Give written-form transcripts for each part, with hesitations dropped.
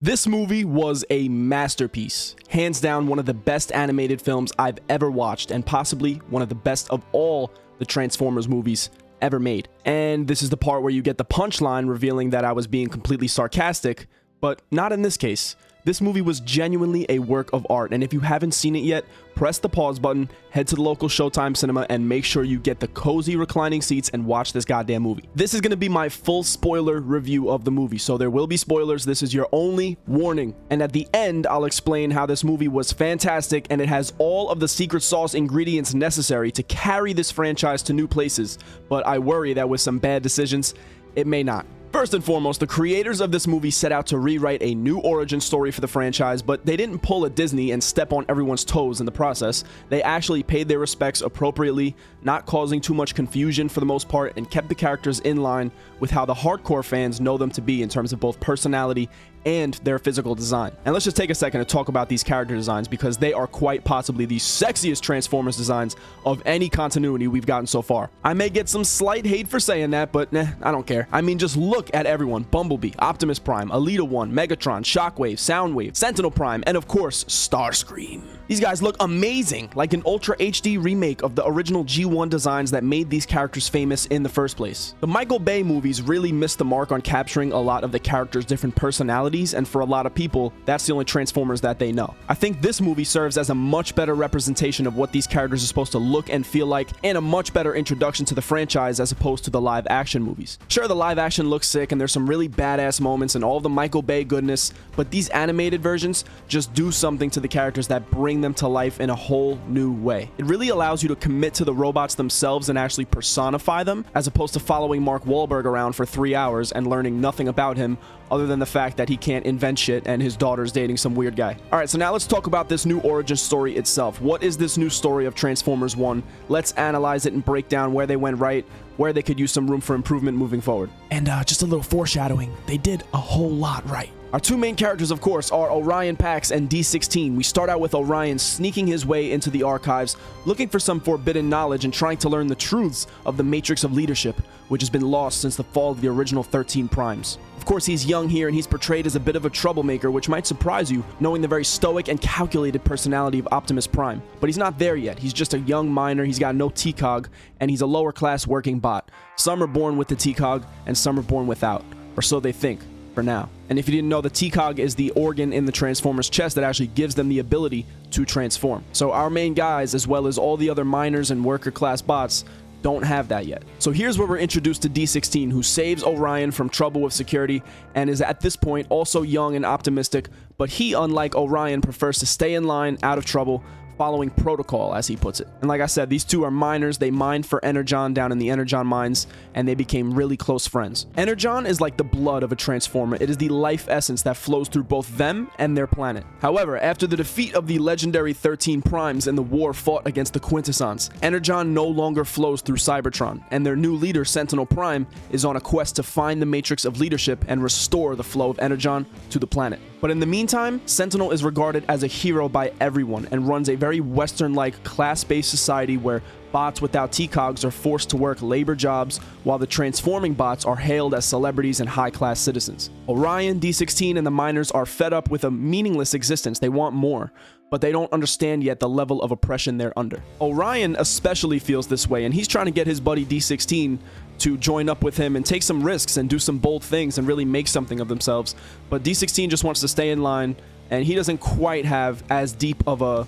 This movie was a masterpiece, hands down one of the best animated films I've ever watched, and possibly one of the best of all the Transformers movies ever made. And this is the part where you get the punchline revealing that I was being completely sarcastic, but not in this case. This movie was genuinely a work of art, and if you haven't seen it yet, press the pause button, head to the local Showtime cinema, and make sure you get the cozy reclining seats and watch this goddamn movie. This is going to be my full spoiler review of the movie, so there will be spoilers. This is your only warning. And at the end, I'll explain how this movie was fantastic, and it has all of the secret sauce ingredients necessary to carry this franchise to new places, but I worry that with some bad decisions, it may not. First and foremost, the creators of this movie set out to rewrite a new origin story for the franchise, but they didn't pull a Disney and step on everyone's toes in the process. They actually paid their respects appropriately, not causing too much confusion for the most part, and kept the characters in line with how the hardcore fans know them to be in terms of both personality and their physical design. And let's just take a second to talk about these character designs, because they are quite possibly the sexiest Transformers designs of any continuity we've gotten so far. I may get some slight hate for saying that, but I don't care. I mean, just look at everyone. Bumblebee, Optimus Prime, Alita 1, Megatron, Shockwave, Soundwave, Sentinel Prime, and of course, Starscream. These guys look amazing, like an Ultra HD remake of the original G1 designs that made these characters famous in the first place. The Michael Bay movies really missed the mark on capturing a lot of the characters' different personalities, and for a lot of people, that's the only Transformers that they know. I think this movie serves as a much better representation of what these characters are supposed to look and feel like, and a much better introduction to the franchise as opposed to the live action movies. Sure, the live action looks sick and there's some really badass moments and all the Michael Bay goodness, but these animated versions just do something to the characters that bring them to life in a whole new way. It really allows you to commit to the robots themselves and actually personify them, as opposed to following Mark Wahlberg around for 3 hours and learning nothing about him other than the fact that he can't invent shit and his daughter's dating some weird guy. Alright, so now let's talk about this new origin story itself. What is this new story of Transformers 1? Let's analyze it and break down where they went right, where they could use some room for improvement moving forward. And just a little foreshadowing, they did a whole lot right. Our two main characters, of course, are Orion Pax and D16. We start out with Orion sneaking his way into the archives, looking for some forbidden knowledge and trying to learn the truths of the Matrix of Leadership, which has been lost since the fall of the original 13 Primes. Of course, he's young here and he's portrayed as a bit of a troublemaker, which might surprise you, knowing the very stoic and calculated personality of Optimus Prime. But he's not there yet. He's just a young miner, he's got no T-Cog, and he's a lower class working bot. Some are born with the T-Cog, and some are born without. Or so they think, for now. And if you didn't know, the T-Cog is the organ in the Transformers' chest that actually gives them the ability to transform. So our main guys, as well as all the other miners and worker class bots, don't have that yet. So here's where we're introduced to D16, who saves Orion from trouble with security and is at this point also young and optimistic, but he, unlike Orion, prefers to stay in line, out of trouble, following protocol, as he puts it. And like I said, these two are miners. They mined for Energon down in the Energon mines, and they became really close friends. Energon is like the blood of a Transformer. It is the life essence that flows through both them and their planet. However, after the defeat of the legendary 13 Primes in the war fought against the Quintessons, Energon no longer flows through Cybertron, and their new leader, Sentinel Prime, is on a quest to find the Matrix of Leadership and restore the flow of Energon to the planet. But in the meantime, Sentinel is regarded as a hero by everyone and runs a very Western-like class-based society where bots without T-Cogs are forced to work labor jobs, while the transforming bots are hailed as celebrities and high-class citizens. Orion, D16, and the miners are fed up with a meaningless existence. They want more, but they don't understand yet the level of oppression they're under. Orion especially feels this way, and he's trying to get his buddy D16 to join up with him and take some risks and do some bold things and really make something of themselves. But D16 just wants to stay in line, and he doesn't quite have as deep of a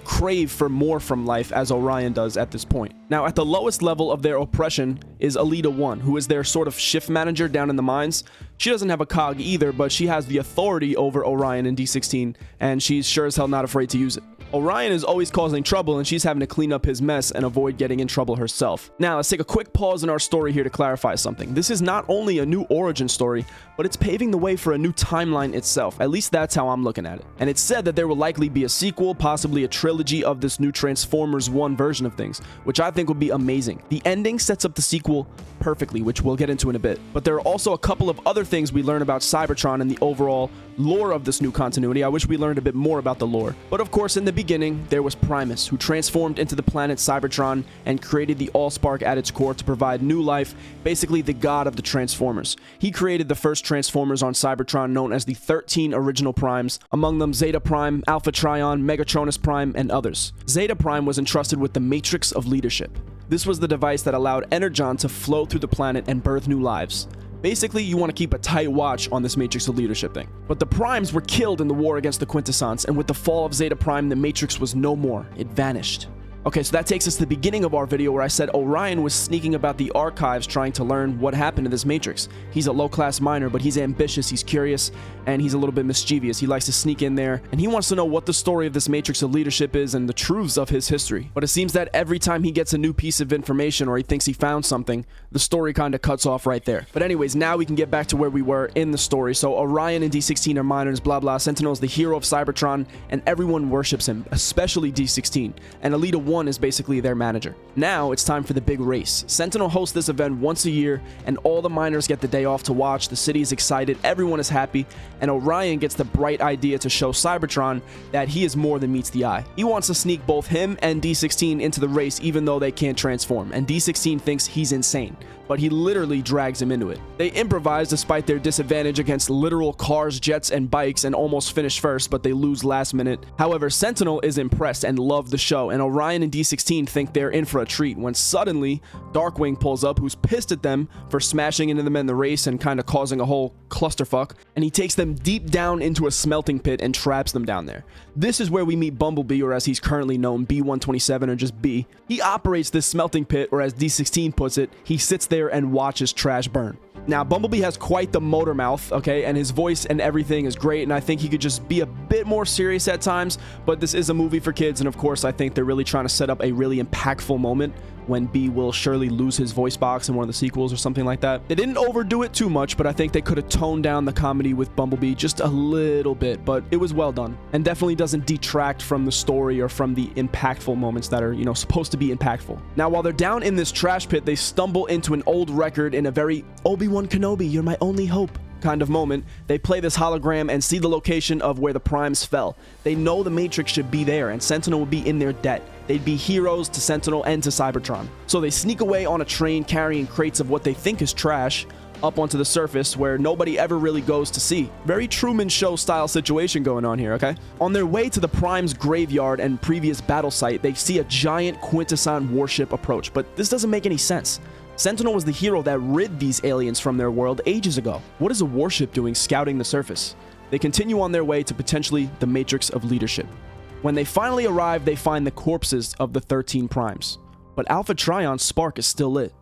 crave for more from life as Orion does at this point. Now, at the lowest level of their oppression is Alita 1, who is their sort of shift manager down in the mines. She doesn't have a cog either, but she has the authority over Orion and D16, and she's sure as hell not afraid to use it. Orion is always causing trouble, and she's having to clean up his mess and avoid getting in trouble herself. Now, let's take a quick pause in our story here to clarify something. This is not only a new origin story, but it's paving the way for a new timeline itself. At least that's how I'm looking at it. And it's said that there will likely be a sequel, possibly a trilogy of this new Transformers 1 version of things, which I think would be amazing. The ending sets up the sequel perfectly, which we'll get into in a bit. But there are also a couple of other things we learn about Cybertron and the overall lore of this new continuity. I wish we learned a bit more about the lore. But of course, in the beginning, there was Primus, who transformed into the planet Cybertron and created the Allspark at its core to provide new life, basically the god of the Transformers. He created the first Transformers on Cybertron, known as the 13 original Primes, among them Zeta Prime, Alpha Trion, Megatronus Prime, and others. Zeta Prime was entrusted with the Matrix of Leadership. This was the device that allowed Energon to flow through the planet and birth new lives. Basically, you want to keep a tight watch on this Matrix of Leadership thing. But the Primes were killed in the war against the Quintessence, and with the fall of Zeta Prime, the Matrix was no more. It vanished. Okay, so that takes us to the beginning of our video where I said Orion was sneaking about the archives trying to learn what happened to this Matrix. He's a low-class miner, but he's ambitious, he's curious, and he's a little bit mischievous. He likes to sneak in there, and he wants to know what the story of this Matrix of Leadership is and the truths of his history. But it seems that every time he gets a new piece of information or he thinks he found something, the story kind of cuts off right there. But anyways, now we can get back to where we were in the story. So Orion and D16 are miners, blah blah. Sentinel is the hero of Cybertron, and everyone worships him, especially D16. And Elita 1 is basically their manager. Now it's time for the big race. Sentinel hosts this event once a year, and all the miners get the day off to watch. The city is excited, everyone is happy, and Orion gets the bright idea to show Cybertron that he is more than meets the eye. He wants to sneak both him and D16 into the race even though they can't transform, and D16 thinks he's insane, but he literally drags him into it. They improvise despite their disadvantage against literal cars, jets, and bikes and almost finish first, but they lose last minute. However, Sentinel is impressed and loved the show, and Orion and D16 think they're in for a treat when suddenly Darkwing pulls up, who's pissed at them for smashing into them in the race and kind of causing a whole clusterfuck, and he takes them deep down into a smelting pit and traps them down there. This is where we meet Bumblebee, or as he's currently known, B127, or just B. He operates this smelting pit, or as D16 puts it, he sits there and watches trash burn. Now, Bumblebee has quite the motor mouth, okay, and his voice and everything is great, and I think he could just be a bit more serious at times, but this is a movie for kids, and of course, I think they're really trying to set up a really impactful moment when B will surely lose his voice box in one of the sequels or something like that. They didn't overdo it too much, but I think they could have toned down the comedy with Bumblebee just a little bit, but it was well done, and definitely doesn't detract from the story or from the impactful moments that are, you know, supposed to be impactful. Now, while they're down in this trash pit, they stumble into an old record in a very Obi-Wan Kenobi, you're my only hope kind of moment. They play this hologram and see the location of where the Primes fell. They know the Matrix should be there, and Sentinel would be in their debt. They'd be heroes to Sentinel and to Cybertron. So they sneak away on a train carrying crates of what they think is trash up onto the surface where nobody ever really goes to see. Very Truman Show style situation going on here, okay? On their way to the Prime's graveyard and previous battle site, they see a giant Quintessence warship approach, but this doesn't make any sense. Sentinel was the hero that rid these aliens from their world ages ago. What is a warship doing scouting the surface? They continue on their way to potentially the Matrix of Leadership. When they finally arrive, they find the corpses of the 13 Primes. But Alpha Trion's spark is still lit.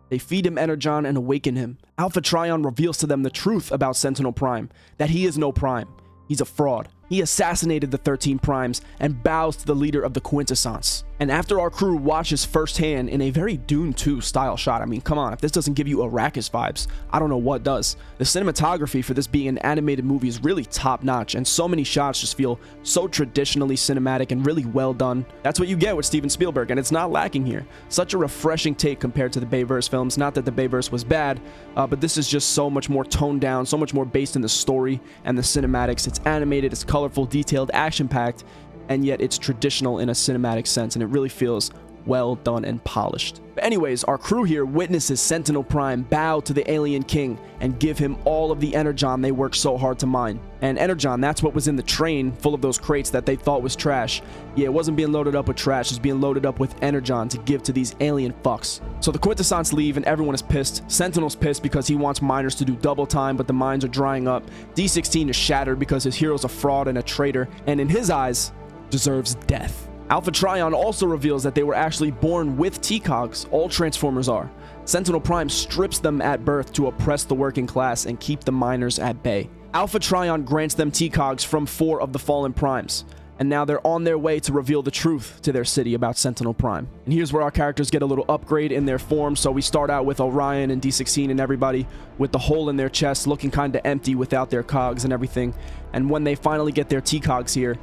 They feed him Energon and awaken him. Alpha Trion reveals to them the truth about Sentinel Prime, that he is no Prime. He's a fraud. He assassinated the 13 Primes and bows to the leader of the Quintessence. And after our crew watches firsthand in a very Dune 2 style shot, I mean, come on, if this doesn't give you Arrakis vibes, I don't know what does. The cinematography for this being an animated movie is really top notch, and so many shots just feel so traditionally cinematic and really well done. That's what you get with Steven Spielberg, and it's not lacking here. Such a refreshing take compared to the Bayverse films. Not that the Bayverse was bad, but this is just so much more toned down, so much more based in the story and the cinematics. It's animated, it's colorful, detailed, action-packed, and yet it's traditional in a cinematic sense, and it really feels well done and polished. But anyways, our crew here witnesses Sentinel Prime bow to the alien king and give him all of the Energon they worked so hard to mine. And Energon, that's what was in the train full of those crates that they thought was trash. Yeah, it wasn't being loaded up with trash, it was being loaded up with Energon to give to these alien fucks. So the Quintessence leave and everyone is pissed. Sentinel's pissed because he wants miners to do double time, but the mines are drying up. D16 is shattered because his hero's a fraud and a traitor, and in his eyes, deserves death. Alpha Trion also reveals that they were actually born with T-Cogs. All Transformers are. Sentinel Prime strips them at birth to oppress the working class and keep the miners at bay. Alpha Trion grants them T-Cogs from 4 of the fallen Primes, and now they're on their way to reveal the truth to their city about Sentinel Prime. And here's where our characters get a little upgrade in their form. So we start out with Orion and D16 and everybody with the hole in their chest looking kind of empty without their cogs and everything. And when they finally get their T-Cogs here,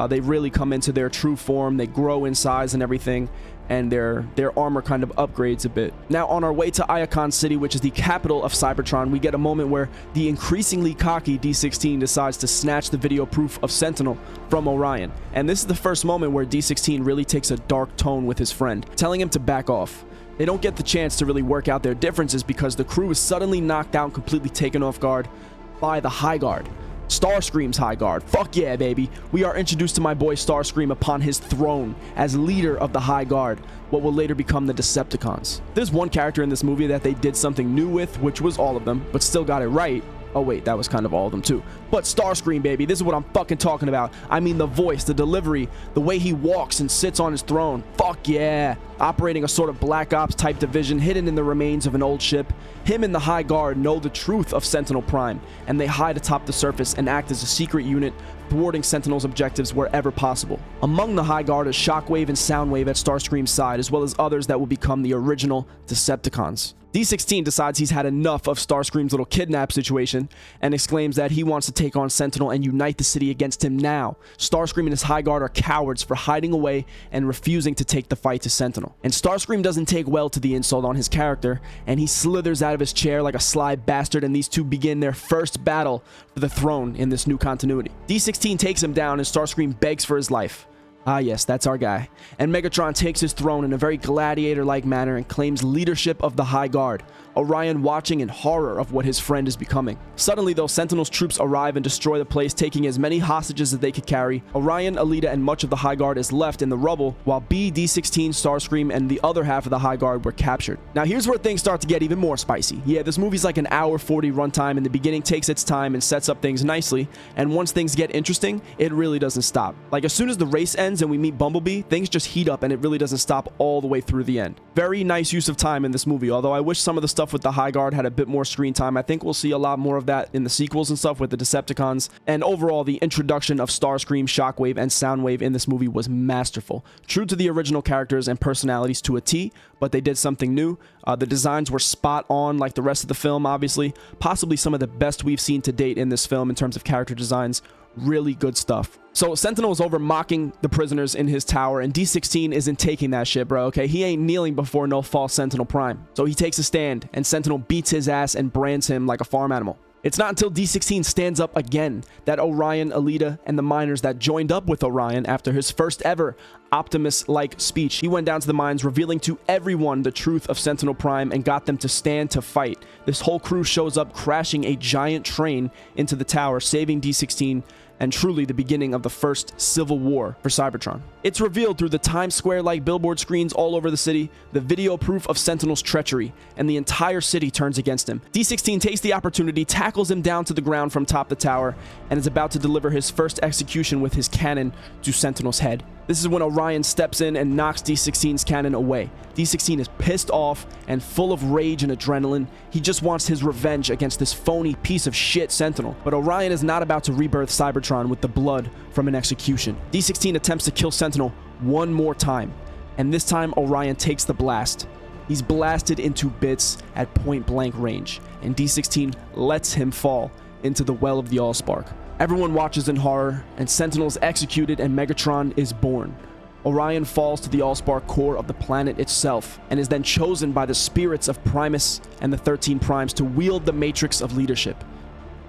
they really come into their true form. They grow in size and everything. and their armor kind of upgrades a bit. Now, on our way to Iacon City, which is the capital of Cybertron, we get a moment where the increasingly cocky D16 decides to snatch the video proof of Sentinel from Orion. And this is the first moment where D16 really takes a dark tone with his friend, telling him to back off. They don't get the chance to really work out their differences because the crew is suddenly knocked out and completely taken off guard by the High Guard. Starscream's High Guard. Fuck yeah, baby. We are introduced to my boy Starscream upon his throne as leader of the High Guard, what will later become the Decepticons. There's one character in this movie that they did something new with, which was all of them, but still got it right. Oh wait, that was kind of all of them too. But Starscream, baby, this is what I'm fucking talking about. I mean the voice, the delivery, the way he walks and sits on his throne. Fuck yeah. Operating a sort of Black Ops type division hidden in the remains of an old ship, him and the High Guard know the truth of Sentinel Prime, and they hide atop the surface and act as a secret unit, thwarting Sentinel's objectives wherever possible. Among the High Guard is Shockwave and Soundwave at Starscream's side, as well as others that will become the original Decepticons. D16 decides he's had enough of Starscream's little kidnap situation and exclaims that he wants to take on Sentinel and unite the city against him now. Starscream and his High Guard are cowards for hiding away and refusing to take the fight to Sentinel. And Starscream doesn't take well to the insult on his character, and he slithers out of his chair like a sly bastard, and these two begin their first battle for the throne in this new continuity. D16 takes him down and Starscream begs for his life. Ah yes, that's our guy. And Megatron takes his throne in a very gladiator-like manner and claims leadership of the High Guard, Orion watching in horror of what his friend is becoming. Suddenly though, Sentinel's troops arrive and destroy the place, taking as many hostages as they could carry. Orion, Alita, and much of the High Guard is left in the rubble, while B, D16, Starscream, and the other half of the High Guard were captured. Now here's where things start to get even more spicy. Yeah, this movie's like an hour 40 runtime, and the beginning takes its time and sets up things nicely, and once things get interesting, it really doesn't stop. Like as soon as the race ends and we meet Bumblebee, things just heat up and it really doesn't stop all the way through the end. Very nice use of time in this movie, although I wish some of the stuff with the High Guard had a bit more screen time. I think we'll see a lot more of that in the sequels and stuff with the Decepticons, and overall the introduction of Starscream, Shockwave, and Soundwave in this movie was masterful. True to the original characters and personalities to a T, but they did something new. The designs were spot on like the rest of the film, obviously. Possibly some of the best we've seen to date in this film in terms of character designs. Really good stuff. So Sentinel is over mocking the prisoners in his tower, and D16 isn't taking that shit, bro, okay? He ain't kneeling before no false Sentinel Prime. So he takes a stand, and Sentinel beats his ass and brands him like a farm animal. It's not until D16 stands up again that Orion, Alita, and the miners that joined up with Orion after his first ever Optimus-like speech, he went down to the mines revealing to everyone the truth of Sentinel Prime and got them to stand to fight. This whole crew shows up crashing a giant train into the tower, saving D16, and truly the beginning of the first civil war for Cybertron. It's revealed through the Times Square-like billboard screens all over the city, the video proof of Sentinel's treachery, and the entire city turns against him. D16 takes the opportunity, tackles him down to the ground from top the tower, and is about to deliver his first execution with his cannon to Sentinel's head. This is when Orion steps in and knocks D16's cannon away. D16 is pissed off and full of rage and adrenaline. He just wants his revenge against this phony piece of shit Sentinel. But Orion is not about to rebirth Cybertron with the blood from an execution. D16 attempts to kill Sentinel one more time, and this time Orion takes the blast. He's blasted into bits at point blank range, and D16 lets him fall into the well of the Allspark. Everyone watches in horror, and Sentinel is executed and Megatron is born. Orion falls to the Allspark core of the planet itself, and is then chosen by the spirits of Primus and the 13 Primes to wield the Matrix of leadership.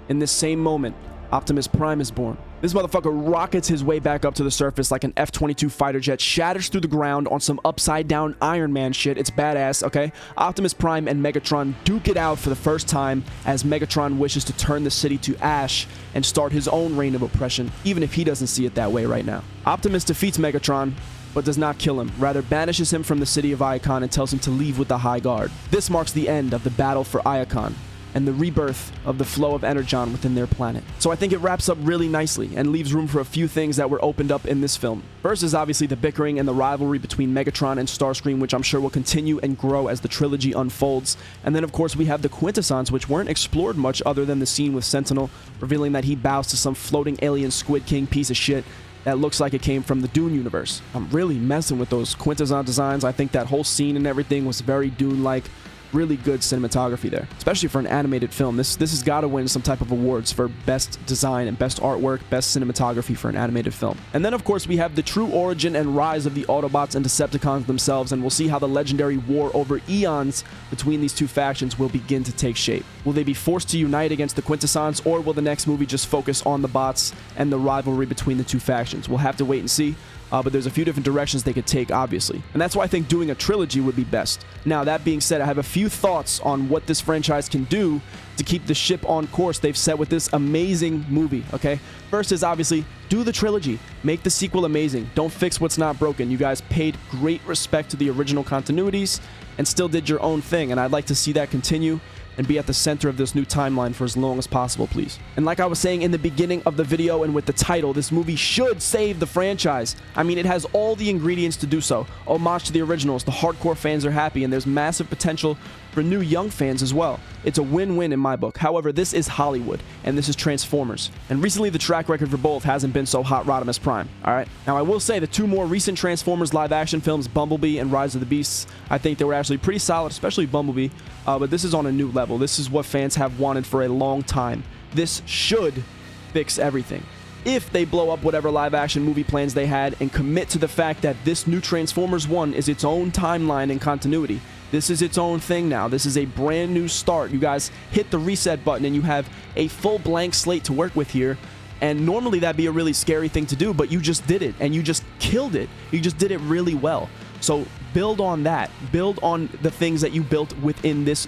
In this same moment, Optimus Prime is born. This motherfucker rockets his way back up to the surface like an F-22 fighter jet, shatters through the ground on some upside-down Iron Man shit. It's badass, okay? Optimus Prime and Megatron duke it out for the first time as Megatron wishes to turn the city to ash and start his own reign of oppression, even if he doesn't see it that way right now. Optimus defeats Megatron, but does not kill him, rather banishes him from the city of Iacon and tells him to leave with the High Guard. This marks the end of the battle for Iacon and the rebirth of the flow of Energon within their planet. So I think it wraps up really nicely and leaves room for a few things that were opened up in this film. First is obviously the bickering and the rivalry between Megatron and Starscream, which I'm sure will continue and grow as the trilogy unfolds. And then of course we have the quintessons, which weren't explored much other than the scene with Sentinel, revealing that he bows to some floating alien Squid King piece of shit that looks like it came from the Dune universe. I'm really messing with those quintesson designs. I think that whole scene and everything was very Dune-like. really good cinematography there, especially for an animated film. This has got to win some type of awards for best design and best artwork, best cinematography for an animated film. And then, of course, we have the true origin and rise of the Autobots and Decepticons themselves, and we'll see how the legendary war over eons between these two factions will begin to take shape. Will they be forced to unite against the Quintessons, or will the next movie just focus on the bots and the rivalry between the two factions? We'll have to wait and see. But there's a few different directions they could take, obviously. And that's why I think doing a trilogy would be best. Now, that being said, I have a few thoughts on what this franchise can do to keep the ship on course they've set with this amazing movie, okay? First is obviously, do the trilogy. Make the sequel amazing. Don't fix what's not broken. You guys paid great respect to the original continuities and still did your own thing, and I'd like to see that continue and be at the center of this new timeline for as long as possible, please. And like I was saying in the beginning of the video and with the title, this movie should save the franchise. I mean, it has all the ingredients to do so. Homage to the originals, the hardcore fans are happy, and there's massive potential for new young fans as well. It's a win-win in my book. However, this is Hollywood, and this is Transformers. And recently, the track record for both hasn't been so hot Rodimus Prime, alright? Now, I will say the two more recent Transformers live-action films, Bumblebee and Rise of the Beasts, I think they were actually pretty solid, especially Bumblebee, but this is on a new level. This is what fans have wanted for a long time. This should fix everything. If they blow up whatever live-action movie plans they had and commit to the fact that this new Transformers 1 is its own timeline and continuity. This is its own thing now. This is a brand new start. You guys hit the reset button and you have a full blank slate to work with here. And normally that'd be a really scary thing to do, but you just did it and you just killed it. You just did it really well. So build on that. Build on the things that you built within this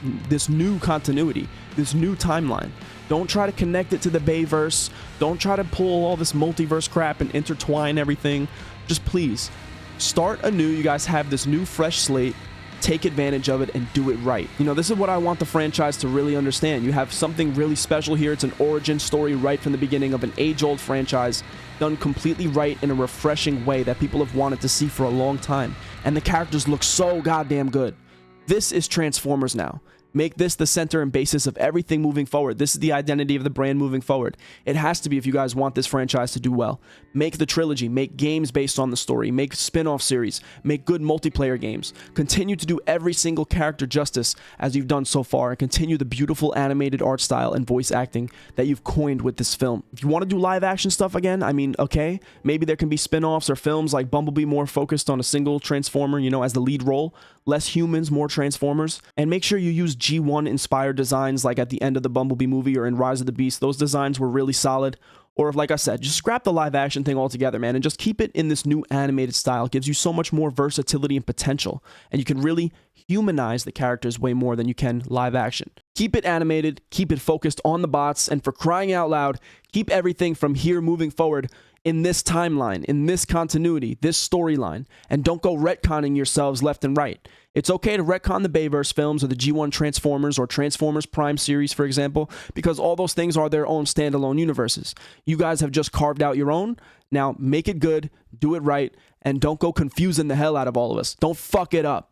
new continuity, this new timeline. Don't try to connect it to the Bayverse. Don't try to pull all this multiverse crap and intertwine everything. Just please start anew. You guys have this new fresh slate. Take advantage of it and do it right. You know, this is what I want the franchise to really understand. You have something really special here. It's an origin story right from the beginning of an age-old franchise, done completely right in a refreshing way that people have wanted to see for a long time. And the characters look so goddamn good. This is Transformers now. Make this the center and basis of everything moving forward. This is the identity of the brand moving forward. It has to be if you guys want this franchise to do well. Make the trilogy. Make games based on the story. Make spin-off series. Make good multiplayer games. Continue to do every single character justice as you've done so far, and continue the beautiful animated art style and voice acting that you've coined with this film. If you want to do live action stuff again, I mean, okay, maybe there can be spin-offs or films like Bumblebee more focused on a single Transformer, you know, as the lead role. Less humans, more Transformers. And make sure you use G1 inspired designs like at the end of the Bumblebee movie or in Rise of the Beast. Those designs were really solid. Or if, like I said, just scrap the live action thing altogether, man, and just keep it in this new animated style. It gives you so much more versatility and potential, and you can really humanize the characters way more than you can live action. Keep it animated, keep it focused on the bots, and for crying out loud, keep everything from here moving forward in this timeline, in this continuity, this storyline, and don't go retconning yourselves left and right. It's okay to retcon the Bayverse films or the G1 Transformers or Transformers Prime series, for example, because all those things are their own standalone universes. You guys have just carved out your own. Now, make it good, do it right, and don't go confusing the hell out of all of us. Don't fuck it up.